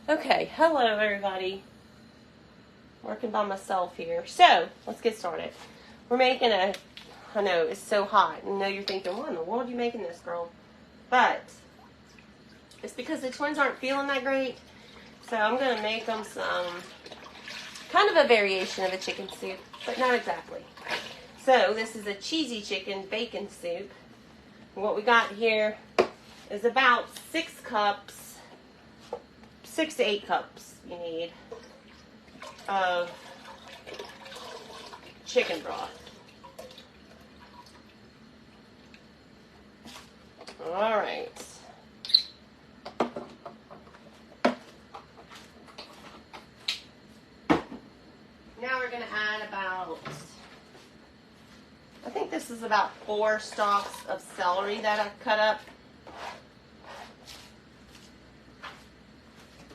Okay, hello everybody. Working by myself here. So, let's get started. We're making I know, it's so hot. I know you're thinking, what in the world are you making this, girl? But, it's because the twins aren't feeling that great. So, I'm going to make them some, kind of a variation of a chicken soup, but not exactly. So, this is a cheesy chicken bacon soup. And what we got here is about 6 to 8 cups you need of chicken broth. All right. Now we're going to add about, I think this is about 4 stalks of celery that I've cut up.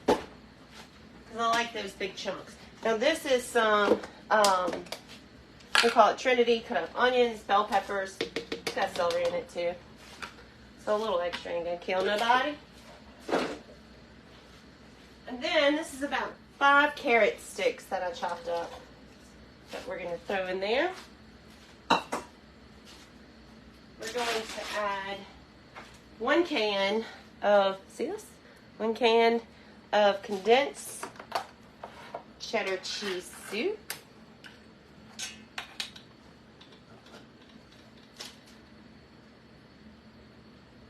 Because I like those big chunks. Now this is some, we call it Trinity, cut up onions, bell peppers. It's got celery in it too. So a little extra ain't gonna kill nobody. And then this is about 5 carrot sticks that I chopped up that we're gonna throw in there. We're going to add 1 can of, see this? 1 can of condensed cheddar cheese soup.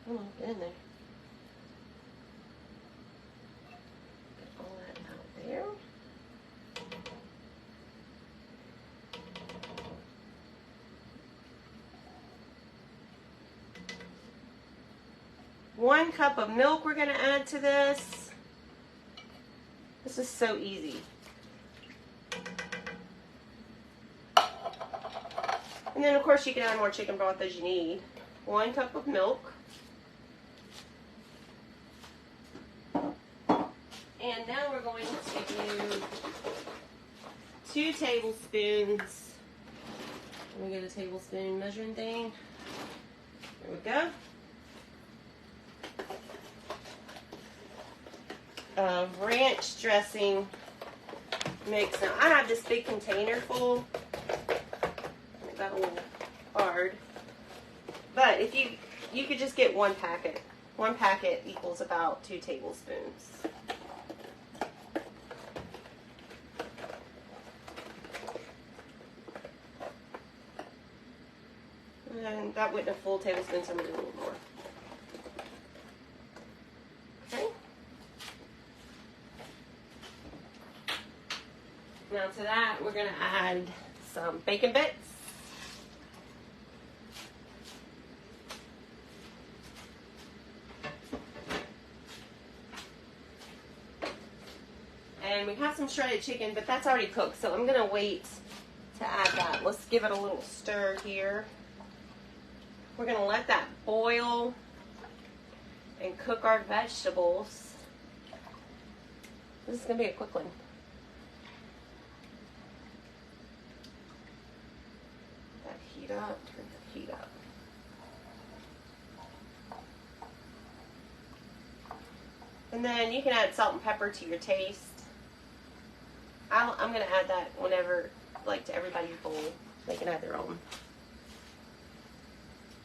Come on, get in there. Get all that out there. One cup of milk we're going to add to this. This is so easy. And then, of course, you can add more chicken broth as you need. 1 cup of milk. And now we're going to do 2 tablespoons. Let me get a tablespoon measuring thing. There we go. Of ranch dressing mix. Now, I have this big container full. It got a little hard. But if you could just get 1 packet. 1 packet equals about 2 tablespoons. And that wasn't a full tablespoon, so I'm going to do a little more. Okay. Now to that, we're going to add some bacon bits. And we have some shredded chicken, but that's already cooked, so I'm going to wait to add that. Let's give it a little stir here. We're going to let that boil and cook our vegetables. This is going to be a quick one. That heat up, turn the heat up. And then you can add salt and pepper to your taste. I'm going to add that whenever, like, to everybody's bowl. They can add their own.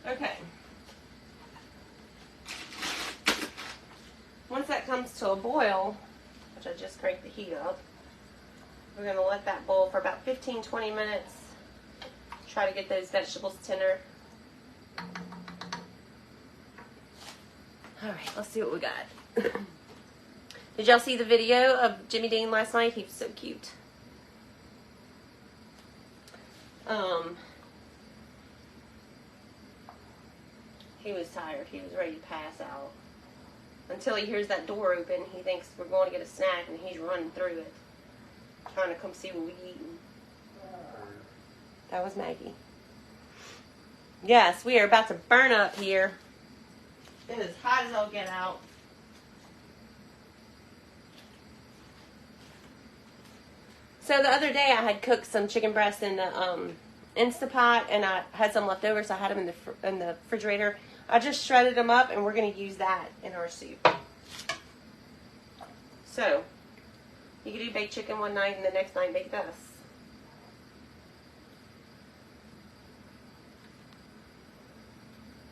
Okay. Once that comes to a boil, which I just cranked the heat up, we're going to let that boil for about 15-20 minutes. Try to get those vegetables tender. Alright, let's see what we got. Did y'all see the video of Jimmy Dean last night? He was so cute. He was tired. He was ready to pass out. Until he hears that door open, he thinks we're going to get a snack, and he's running through it, trying to come see what we eating. That was Maggie. Yes, we are about to burn up here. It is hot as I'll get out. So the other day I had cooked some chicken breasts in the Instapot, and I had some left over, so I had them in the refrigerator. I just shredded them up, and we're going to use that in our soup. So, you could do baked chicken one night and the next night bake this.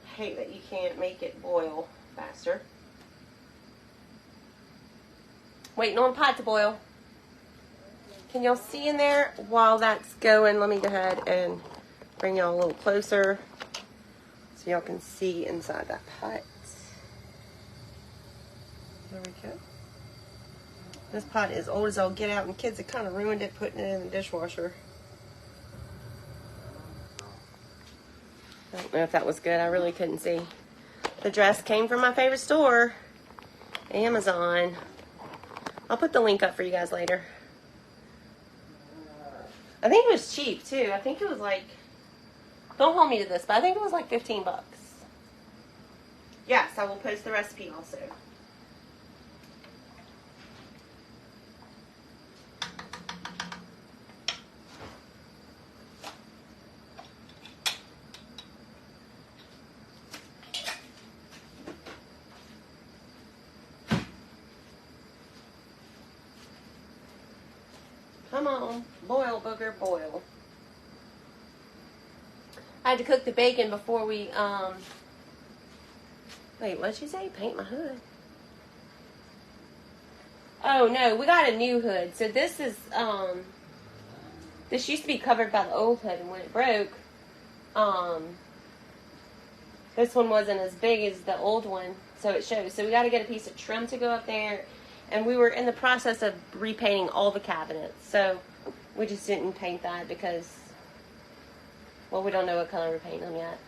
I hate that you can't make it boil faster. Waiting on the pot to boil. Can y'all see in there? While that's going, let me go ahead and bring y'all a little closer so y'all can see inside that pot. There we go. This pot is old as all get out, and kids have kind of ruined it putting it in the dishwasher. I don't know if that was good. I really couldn't see. The dress came from my favorite store, Amazon. I'll put the link up for you guys later. I think it was cheap too. I think it was like, don't hold me to this, but I think it was like 15 bucks. Yes, I will post the recipe also. Come on, boil, booger, boil. I had to cook the bacon before we, wait, what'd you say? Paint my hood. Oh, no, we got a new hood. So this is, this used to be covered by the old hood, and when it broke, this one wasn't as big as the old one, so it shows. So we got to get a piece of trim to go up there. And we were in the process of repainting all the cabinets. So we just didn't paint that because, well, we don't know what color we're painting them yet.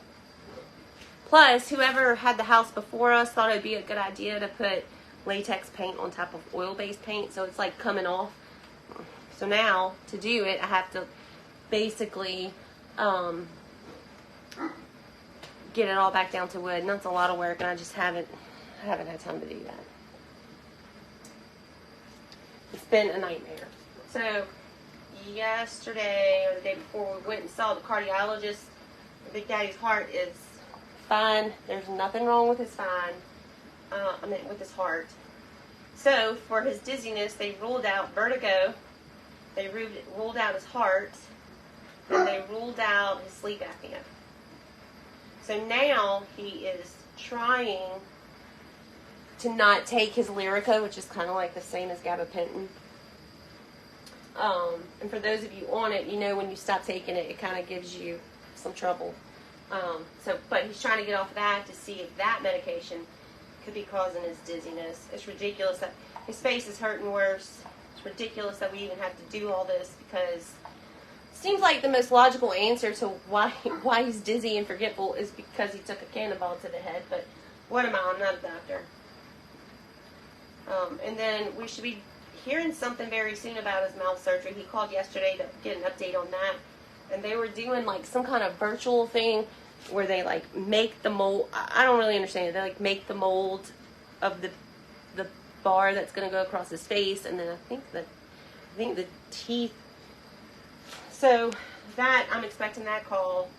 Plus, whoever had the house before us thought it would be a good idea to put latex paint on top of oil-based paint. So it's like coming off. So now, to do it, I have to basically get it all back down to wood. And that's a lot of work, and I just haven't had time to do that. It's been a nightmare. So, yesterday or the day before, we went and saw the cardiologist. Big Daddy's heart is fine. There's nothing wrong with his spine. With his heart. So, for his dizziness, they ruled out vertigo. They ruled out his heart. And they ruled out his sleep apnea. So now he is trying to not take his Lyrica, which is kind of like the same as gabapentin. And for those of you on it, you know when you stop taking it, it kind of gives you some trouble. But he's trying to get off of that to see if that medication could be causing his dizziness. It's ridiculous that his face is hurting worse. It's ridiculous that we even have to do all this because it seems like the most logical answer to why he's dizzy and forgetful is because he took a cannonball to the head. But what am I? I'm not a doctor. And then we should be hearing something very soon about his mouth surgery. He called yesterday to get an update on that. And they were doing like some kind of virtual thing where they like make the mold. I don't really understand it. They like make the mold of the bar that's going to go across his face. And then I think the teeth. So that, I'm expecting that call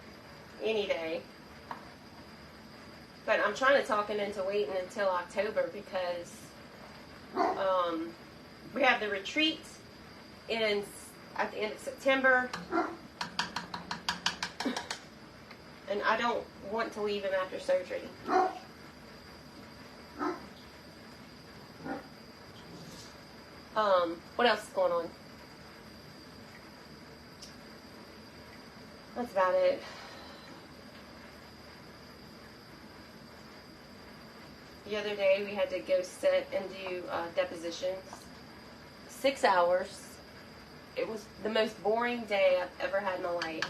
any day. But I'm trying to talk him into waiting until October because we have the retreat at the end of September, and I don't want to leave him after surgery. What else is going on? That's about it. The other day we had to go sit and do depositions. 6 hours. It was the most boring day I've ever had in my life.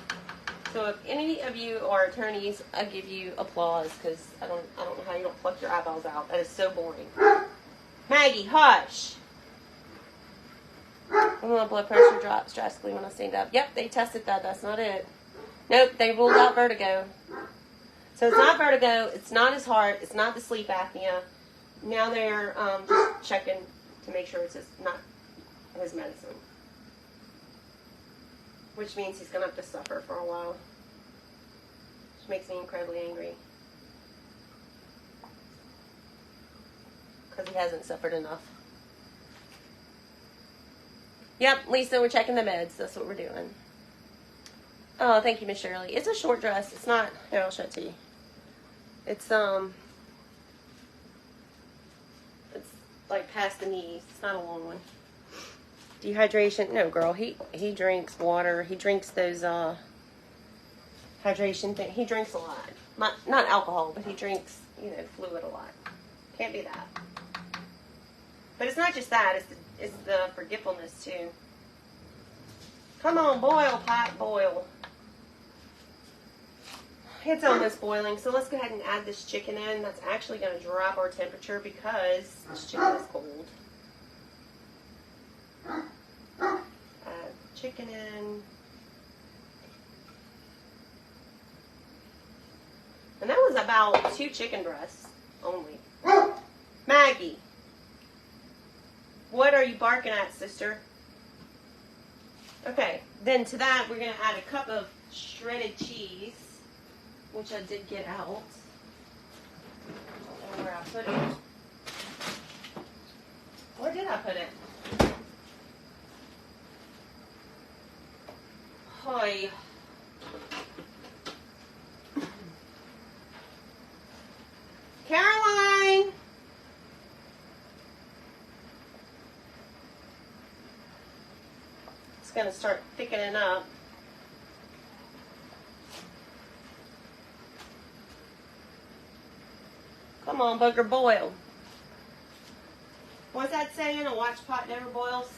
So if any of you are attorneys, I give you applause because I don't know how you don't pluck your eyeballs out. That is so boring. Maggie, hush. My blood pressure drops drastically when I stand up. Yep, they tested that. That's not it. Nope, they ruled out vertigo. So it's not vertigo, it's not his heart, it's not the sleep apnea. Now they're just checking to make sure it's not his medicine. Which means he's going to have to suffer for a while. Which makes me incredibly angry. Because he hasn't suffered enough. Yep, Lisa, we're checking the meds. That's what we're doing. Oh, thank you, Miss Shirley. It's a short dress. It's not. Here, I'll show it to you. It's like past the knees. It's not a long one. Dehydration. No, girl. He drinks water. He drinks those hydration thing. He drinks a lot. Not alcohol, but he drinks, fluid a lot. Can't be that. But it's not just that. It's the forgetfulness too. Come on, boil, pot, boil. It's almost boiling, so let's go ahead and add this chicken in. That's actually going to drop our temperature because this chicken is cold. Add chicken in. And that was about 2 chicken breasts only. Maggie, what are you barking at, sister? Okay, then to that we're going to add a cup of shredded cheese, which I did get out. I don't know where I put it. Where did I put it? Hoy. Caroline! It's going to start thickening up. Come on, booger, boil. What's that saying? A watch pot never boils?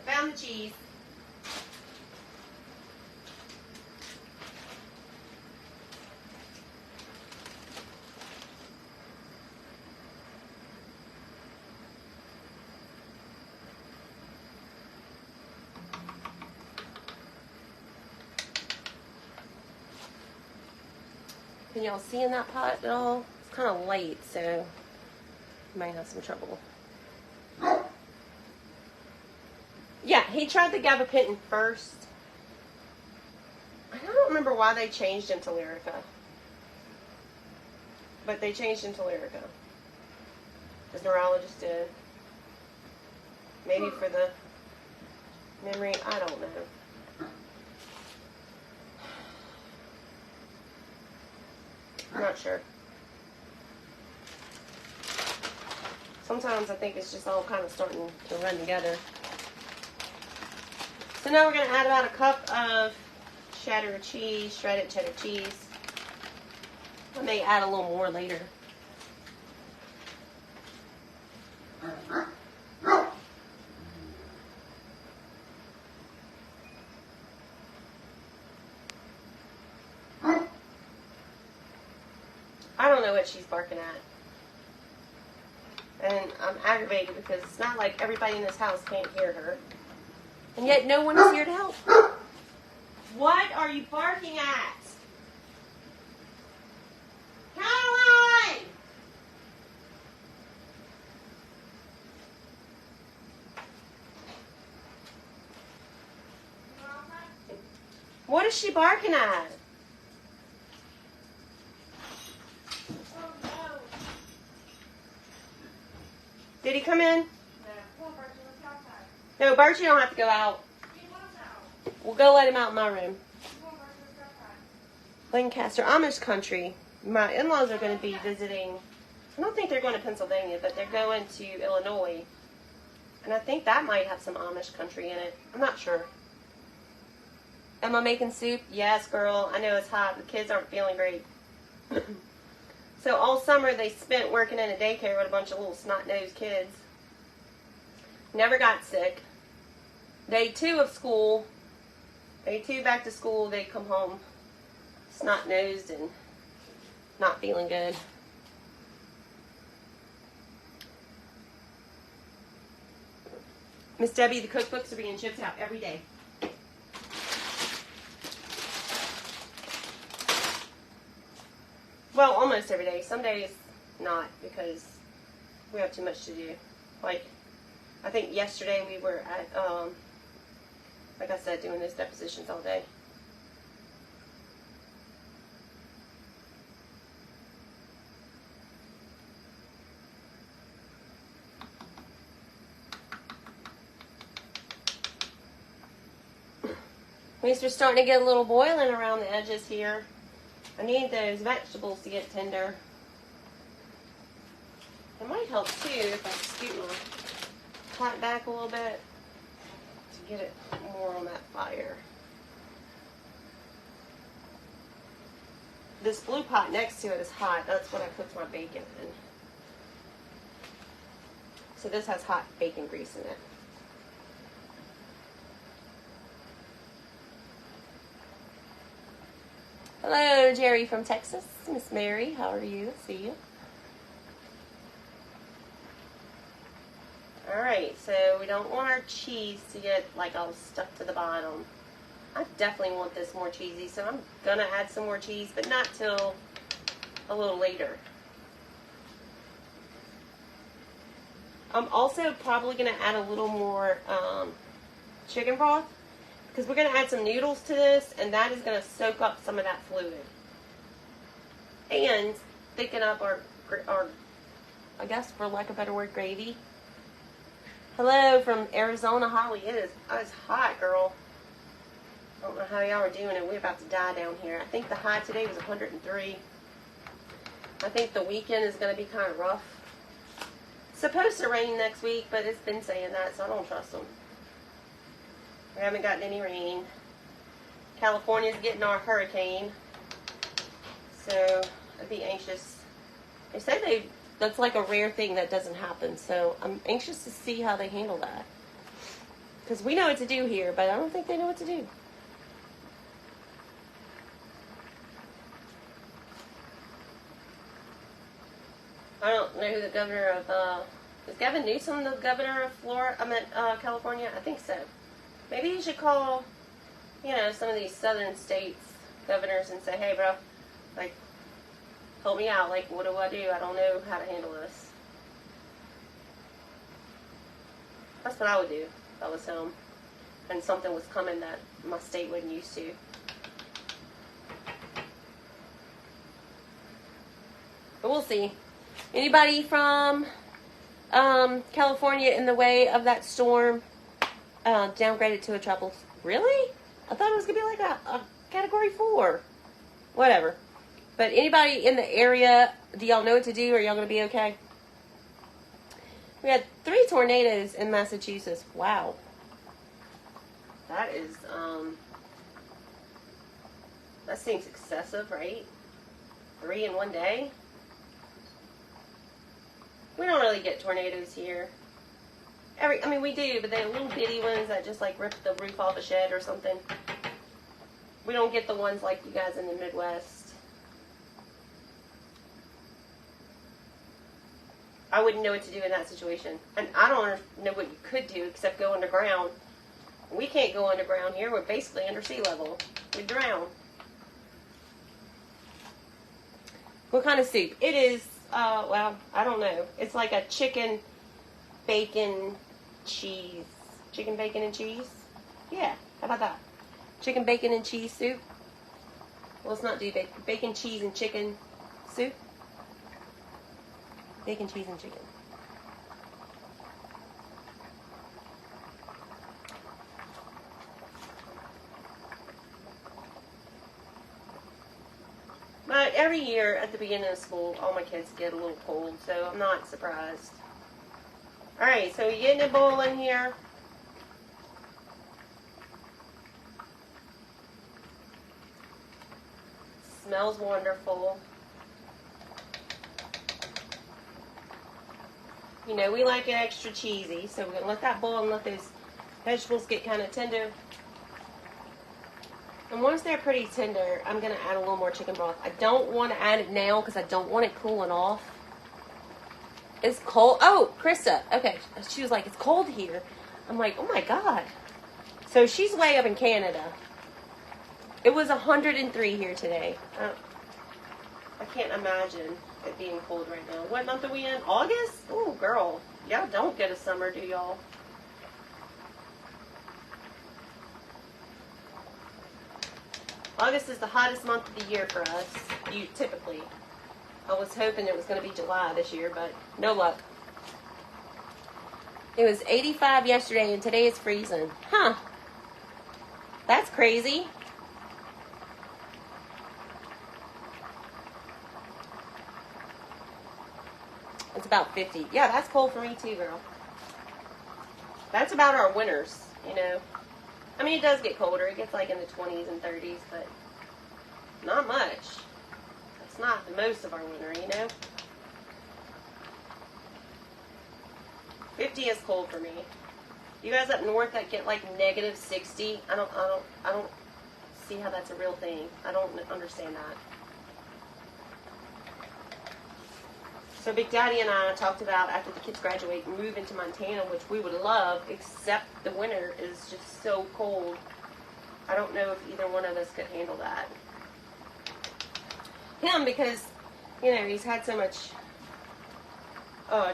I found the cheese. Can y'all see in that pot at all? It's kind of late, so you might have some trouble. Yeah, he tried the gabapentin first. I don't remember why they changed him to Lyrica. But they changed him to Lyrica. His neurologist did. Maybe for the memory, I don't know. I'm not sure. Sometimes I think it's just all kind of starting to run together. So now we're going to add about a cup of cheddar cheese, shredded cheddar cheese. I may add a little more later. I don't know what she's barking at. And I'm aggravated because it's not like everybody in this house can't hear her. And yet no one is here to help. What are you barking at? Caroline! What is she barking at? Did he come in? No, Bert, you don't have to go out. We'll go let him out in my room. Lancaster, Amish country. My in-laws are going to be visiting. I don't think they're going to Pennsylvania, but they're going to Illinois. And I think that might have some Amish country in it. I'm not sure. Am I making soup? Yes, girl. I know it's hot. The kids aren't feeling great. So all summer they spent working in a daycare with a bunch of little snot-nosed kids. Never got sick. Day 2 of school, day 2 back to school, they come home snot-nosed and not feeling good. Miss Debbie, the cookbooks are being shipped out every day. Well, almost every day. Some days not, because we have too much to do. Like, I think yesterday we were at, like I said, doing those depositions all day. These are starting to get a little boiling around the edges here. I need those vegetables to get tender. It might help too if I scoot my pot back a little bit to get it more on that fire. This blue pot next to it is hot. That's what I put my bacon in. So this has hot bacon grease in it. Hello, Jerry from Texas. Miss Mary, how are you? See you. Alright, so we don't want our cheese to get like all stuck to the bottom. I definitely want this more cheesy, so I'm going to add some more cheese, but not till a little later. I'm also probably going to add a little more chicken broth, because we're going to add some noodles to this, and that is going to soak up some of that fluid. And thicken up our, I guess for lack of a better word, gravy. Hello from Arizona, Holly. It's hot, girl. I don't know how y'all are doing it. We're about to die down here. I think the high today was 103. I think the weekend is going to be kind of rough. It's supposed to rain next week, but it's been saying that, so I don't trust them. We haven't gotten any rain. California's getting our hurricane, so I'd be anxious. They say that's like a rare thing that doesn't happen, so I'm anxious to see how they handle that. Because we know what to do here, but I don't think they know what to do. I don't know who the governor of, is Gavin Newsom the governor of California? I think so. Maybe you should call, some of these southern states governors and say, hey, bro, like, help me out. Like, what do? I don't know how to handle this. That's what I would do if I was home and something was coming that my state wasn't used to. But we'll see. Anybody from California in the way of that storm downgraded to a trouble? Really? I thought it was going to be like a Category 4. Whatever. But anybody in the area, do y'all know what to do? Are y'all going to be okay? We had 3 tornadoes in Massachusetts. Wow. That is, that seems excessive, right? 3 in one day? We don't really get tornadoes here. We do, but they're little bitty ones that just like rip the roof off a shed or something. We don't get the ones like you guys in the Midwest. I wouldn't know what to do in that situation. And I don't know what you could do except go underground. We can't go underground here. We're basically under sea level. We drown. What kind of soup? It is, well, I don't know. It's like a chicken, bacon, cheese. Chicken, bacon, and cheese? Yeah, how about that? Chicken, bacon, and cheese soup? Well, let's not do bacon, cheese, and chicken soup. Bacon, cheese, and chicken. But every year at the beginning of school, all my kids get a little cold, so I'm not surprised. Alright, so you're getting it boiling here. Smells wonderful. We like it extra cheesy, so we're going to let that boil and let those vegetables get kind of tender. And once they're pretty tender, I'm going to add a little more chicken broth. I don't want to add it now because I don't want it cooling off. It's cold. Oh, Krista. Okay. She was like, it's cold here. I'm like, oh my God. So she's way up in Canada. It was 103 here today. I can't imagine it being cold right now. What month are we in? August? Oh, girl. Y'all don't get a summer, do y'all? August is the hottest month of the year for us, typically. I was hoping it was going to be July this year, but no luck. It was 85 yesterday, and today it's freezing. Huh. That's crazy. It's about 50. Yeah, that's cold for me too, girl. That's about our winters, you know. I mean, it does get colder. It gets like in the 20s and 30s, but not much. That's not the most of our winter, you know. 50 is cold for me. You guys up north that get like negative 60, I don't see how that's a real thing. I don't understand that. So Big Daddy and I talked about after the kids graduate moving to Montana, which we would love, except the winter is just so cold. I don't know if either one of us could handle that. Him, because, you know, he's had so much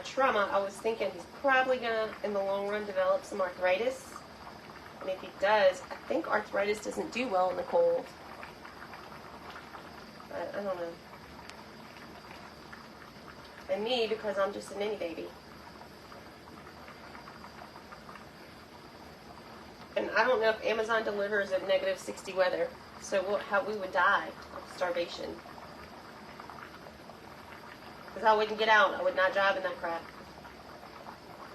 trauma, I was thinking he's probably going to, in the long run, develop some arthritis. And if he does, I think arthritis doesn't do well in the cold. I don't know. And me, because I'm just a mini baby. And I don't know if Amazon delivers at negative 60 weather. So how we would die of starvation. Because I wouldn't get out. I would not drive in that crap.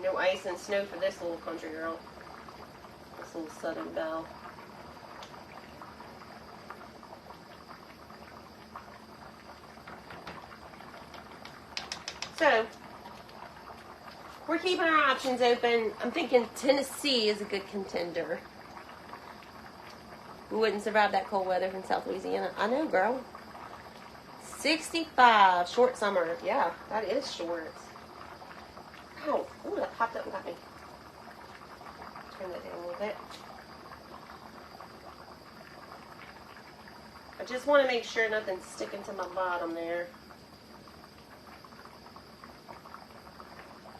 No ice and snow for this little country girl. This little Southern belle. So, we're keeping our options open. I'm thinking Tennessee is a good contender. We wouldn't survive that cold weather from South Louisiana. I know, girl. 65, short summer. Yeah, that is short. Oh, ooh, that popped up and got me. Turn that down a little bit. I just want to make sure nothing's sticking to my bottom there.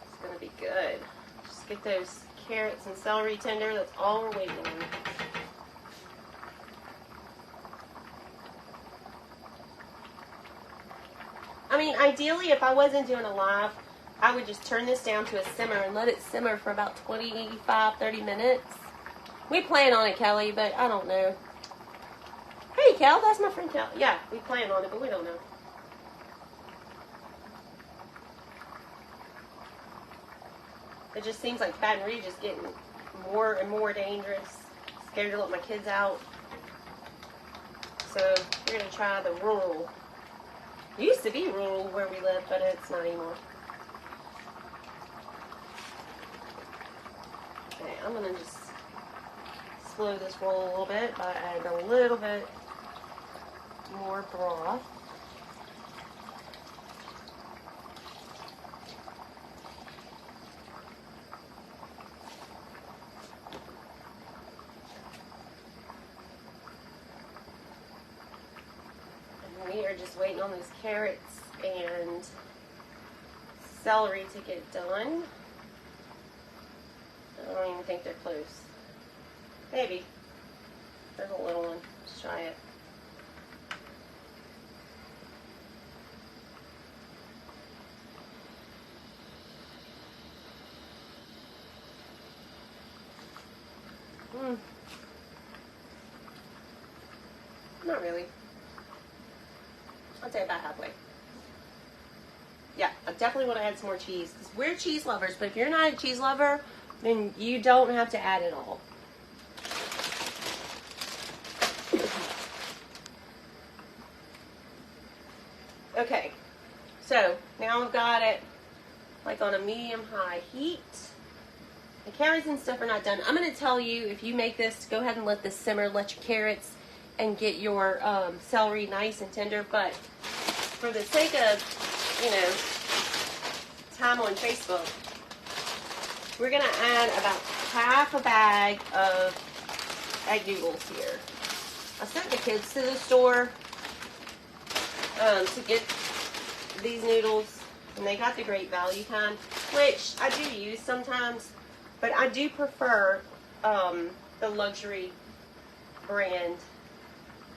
It's going to be good. Just get those carrots and celery tender. That's all we're waiting on. I mean, ideally, if I wasn't doing a live, I would just turn this down to a simmer and let it simmer for about 25, 30 minutes. We plan on it, Kelly, but I don't know. Hey, Kel, that's my friend Kel. Yeah, we plan on it, but we don't know. It just seems like Baton Rouge is getting more and more dangerous. Scared to let my kids out. So we're going to try the rural. It used to be rural where we live, but it's not anymore. Okay, I'm going to just slow this roll a little bit by adding a little bit more broth. And we are just waiting on those carrots and celery to get done. I don't even think they're close. Maybe. There's a little one. Let's try it. Not really. I'd say about halfway. Yeah, I definitely want to add some more cheese. Because we're cheese lovers, but if you're not a cheese lover, then you don't have to add it all. Okay, so now I've got it like on a medium-high heat. The carrots and stuff are not done. I'm going to tell you, if you make this, go ahead and let this simmer, let your carrots and get your celery nice and tender. But for the sake of, you know, time on Facebook, we're going to add about half a bag of egg noodles here. I sent the kids to the store to get these noodles, and they got the Great Value kind, which I do use sometimes, but I do prefer the luxury brand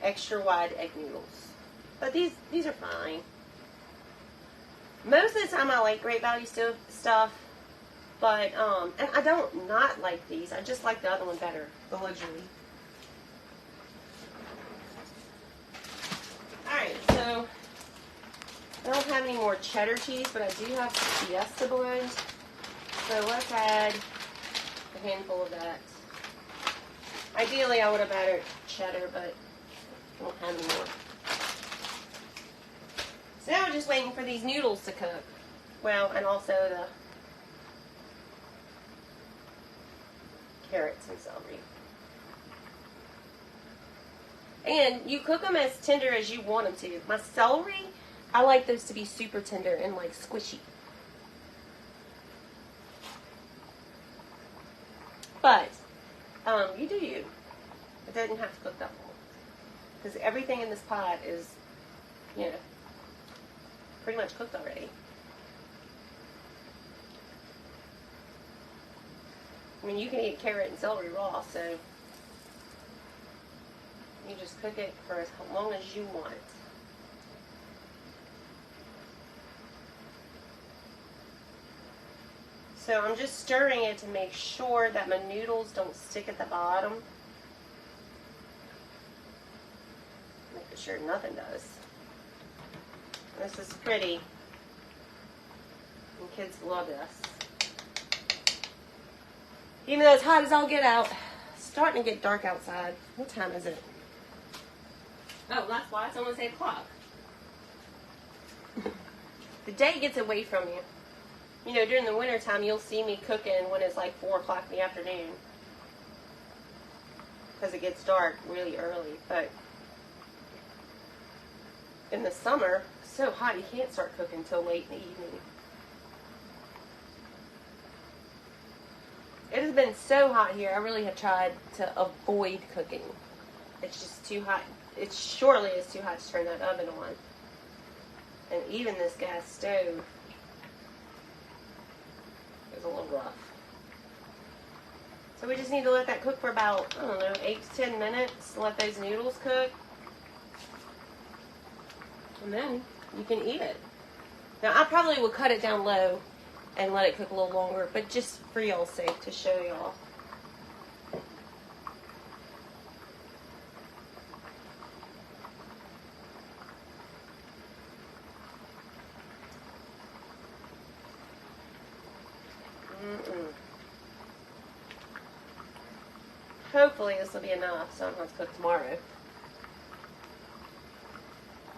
extra wide egg noodles. But these are fine. Most of the time I like Great Value stuff, but and I don't not like these. I just like the other one better, the luxury. I don't have any more cheddar cheese, but I do have some Fiesta blend. So let's add a handful of that. Ideally, I would have added cheddar, but I don't have any more. So now we're just waiting for these noodles to cook. Well, and also the carrots and celery. And you cook them as tender as you want them to. My celery, I like those to be super tender and like squishy. But, you do you. It doesn't have to cook that long. Because everything in this pot is, you know, pretty much cooked already. I mean, you can eat carrot and celery raw, so you just cook it for as long as you want. So I'm just stirring it to make sure that my noodles don't stick at the bottom. Making sure nothing does. This is pretty. And kids love this. Even though it's hot as all get out. It's starting to get dark outside. What time is it? Oh, that's why it's almost 8 o'clock. The day gets away from you. You know, during the winter time, you'll see me cooking when it's like 4 o'clock in the afternoon. Because it gets dark really early. But in the summer, it's so hot you can't start cooking until late in the evening. It has been so hot here, I really have tried to avoid cooking. It's just too hot. It surely is too hot to turn that oven on. And even this gas stove is a little rough. So we just need to let that cook for about, I don't know, 8 to 10 minutes. Let those noodles cook. And then you can eat it. Now I probably would cut it down low and let it cook a little longer, but just for y'all's sake, to show y'all. Hopefully this will be enough so I don't have to cook tomorrow.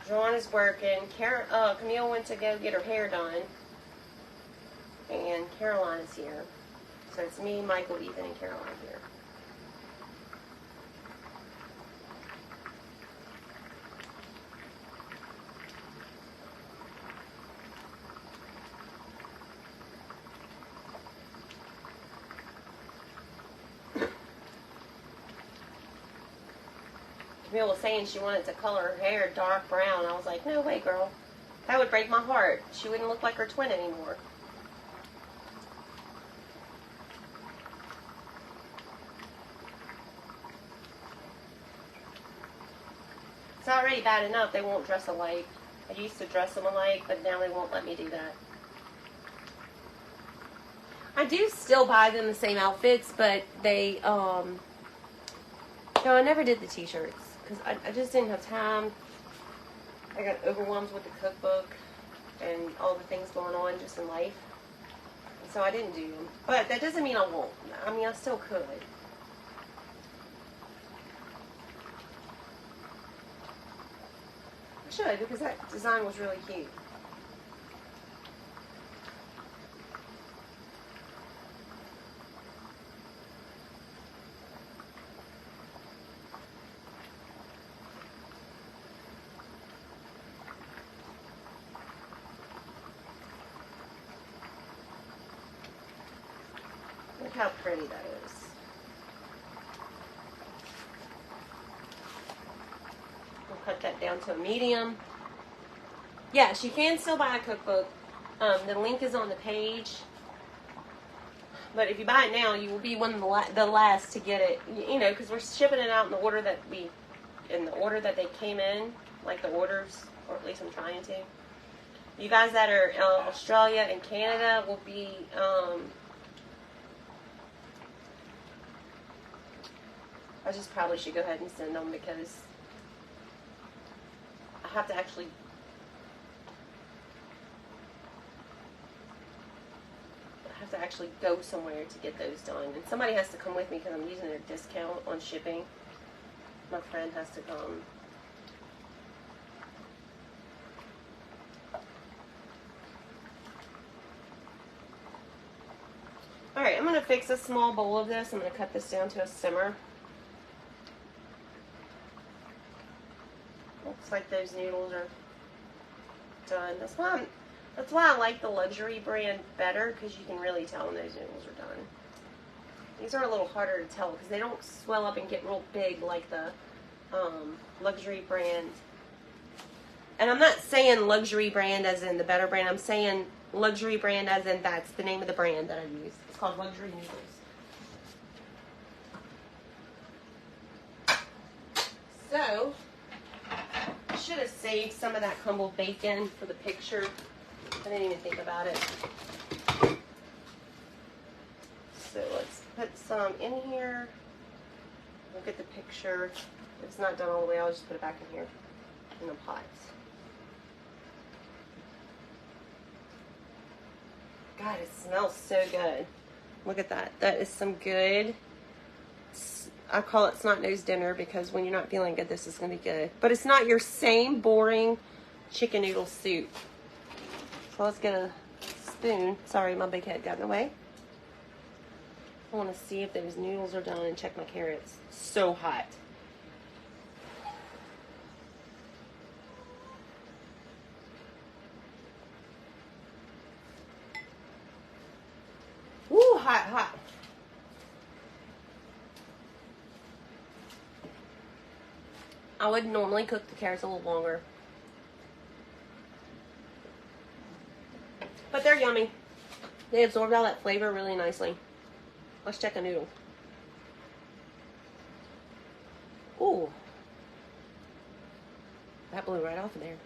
John is working. Camille went to go get her hair done. And Caroline is here. So it's me, Michael, Ethan, and Caroline here. Camille was saying she wanted to color her hair dark brown. I was like, no way, girl. That would break my heart. She wouldn't look like her twin anymore. It's already bad enough they won't dress alike. I used to dress them alike, but now they won't let me do that. I do still buy them the same outfits, but they, no, I never did the t-shirts, because I just didn't have time. I got overwhelmed with the cookbook and all the things going on just in life. And so I didn't do them. But that doesn't mean I won't. I mean, I still could. I should, because that design was really cute. Look how pretty that is. We'll cut that down to a medium. Yes, you can still buy a cookbook. The link is on the page. But if you buy it now, you will be one of the last to get it. You know, because we're shipping it out in the order that they came in, like the orders, or at least I'm trying to. You guys that are in Australia and Canada will be. I just probably should go ahead and send them because I have to actually to actually go somewhere to get those done. And somebody has to come with me because I'm using their discount on shipping. My friend has to come. Alright, I'm going to fix a small bowl of this. I'm going to cut this down to a simmer. Looks like those noodles are done. That's why I like the luxury brand better, because you can really tell when those noodles are done. These are a little harder to tell because they don't swell up and get real big like the luxury brand. And I'm not saying luxury brand as in the better brand. I'm saying luxury brand as in that's the name of the brand that I use. It's called Luxury Noodles. So, I should have saved some of that crumbled bacon for the picture. I didn't even think about it. So let's put some in here. Look at the picture. If it's not done all the way, I'll just put it back in here in the pot. God, it smells so good. Look at that. That is some good, I call it snot-nosed dinner because when you're not feeling good, this is going to be good. But it's not your same boring chicken noodle soup. So let's get a spoon. Sorry, my big head got in the way. I want to see if those noodles are done and check my carrots. So hot. Woo, hot, hot. I would normally cook the carrots a little longer. But they're yummy. They absorbed all that flavor really nicely. Let's check a noodle. Ooh. That blew right off of there.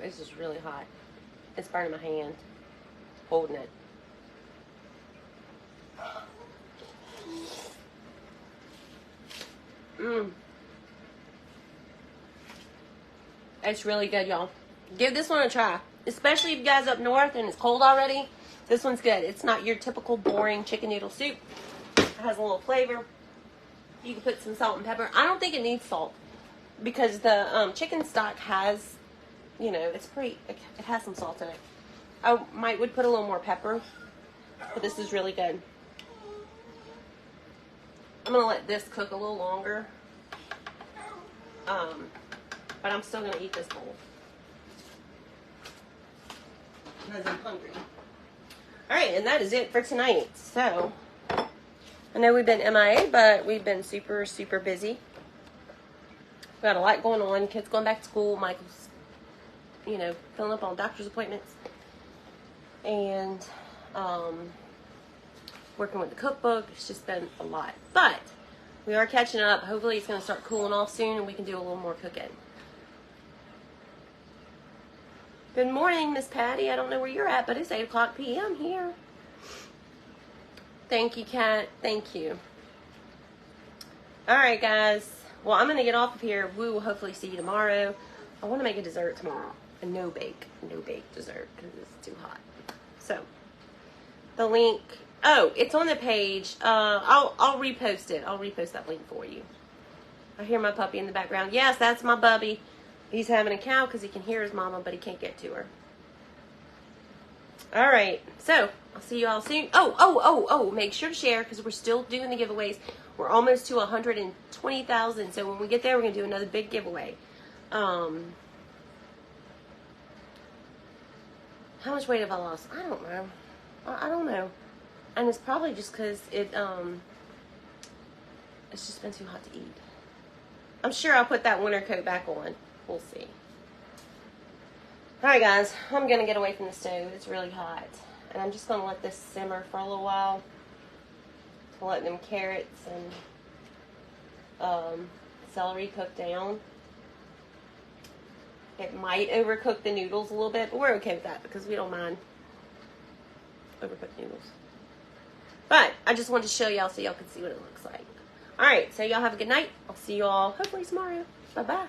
This is really hot. It's burning my hand. Holding it. It's really good, y'all. Give this one a try. Especially if you guys up north and it's cold already. This one's good. It's not your typical boring chicken noodle soup. It has a little flavor. You can put some salt and pepper. I don't think it needs salt because the chicken stock has, you know, it has some salt in it. I would put a little more pepper, but this is really good. I'm going to let this cook a little longer. But I'm still going to eat this bowl. Because I'm hungry. Alright, and that is it for tonight. So, I know we've been MIA, but we've been super, super busy. We got a lot going on. Kids going back to school. Michael's, you know, filling up on doctor's appointments. And, working with the cookbook. It's just been a lot. But, we are catching up. Hopefully it's going to start cooling off soon and we can do a little more cooking. Good morning, Miss Patty. I don't know where you're at, but it's 8 o'clock p.m. here. Thank you, Kat. Thank you. All right, guys. Well, I'm going to get off of here. We will hopefully see you tomorrow. I want to make a dessert tomorrow. A no-bake dessert because it's too hot. So, the link... Oh, it's on the page. I'll repost it. I'll repost that link for you. I hear my puppy in the background. Yes, that's my bubby. He's having a cow because he can hear his mama, but he can't get to her. All right. So, I'll see you all soon. Oh, make sure to share because we're still doing the giveaways. We're almost to 120,000. So, when we get there, we're going to do another big giveaway. How much weight have I lost? I don't know. I don't know. And it's probably just because it's just been too hot to eat. I'm sure I'll put that winter coat back on. We'll see. Alright guys, I'm going to get away from the stove. It's really hot. And I'm just going to let this simmer for a little while. To let them carrots and celery cook down. It might overcook the noodles a little bit, but we're okay with that because we don't mind overcooked noodles. But I just wanted to show y'all so y'all can see what it looks like. Alright, so y'all have a good night. I'll see you all hopefully tomorrow. Bye-bye.